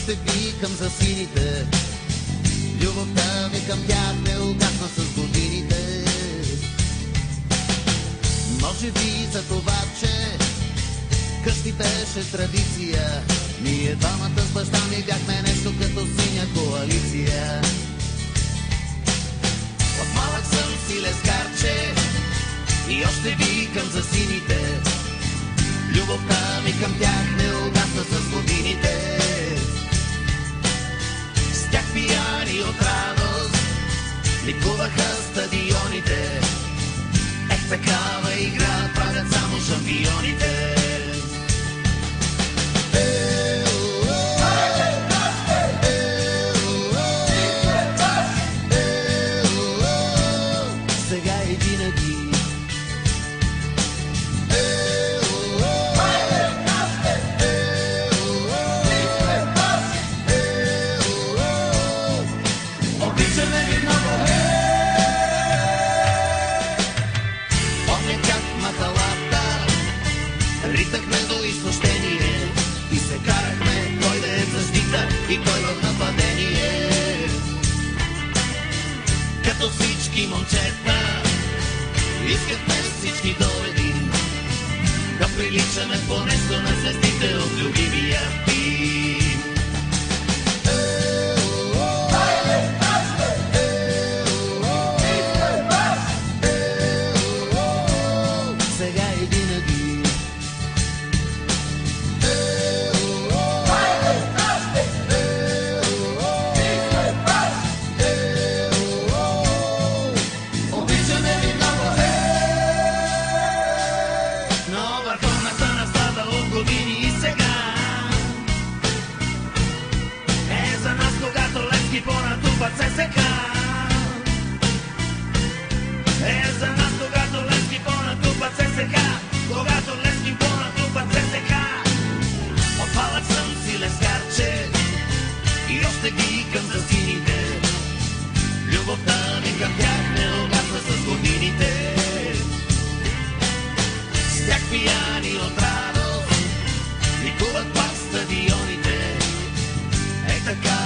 още викам за сините. Любовта ми към тях не угасна с годините. Може би за това, че къщи беше традиция. Ние двамата с баща ми бяхме нещо като синя коалиция. От малък съм си лескарче и още викам за сините. Любовта ми към тях не угасна с годините. С тях пияни от радост ликуваха стадионите. Ех, такава игра правят само шампионите. Сега и винаги. Обичаме ви много, помня как махалата ритахме до изтощение и се карахме кой да е в защита и кой в нападение. Като всички момчета искахме всички до един да приличаме по нещо на звездите от любимия филм. Сега и винаги. Обичаме ви много, но върховната настава от години и сега е за нас, когато Левски понатупат ССК. Е за нас, когато Левски понатупат ССК. Когато Левски понатупат ССК. Отпалък съм си лескарче и още викам за сините. Любовта ми към тях не угасна с годините. С тях пияни от радост ликуват пак стадионите. Е така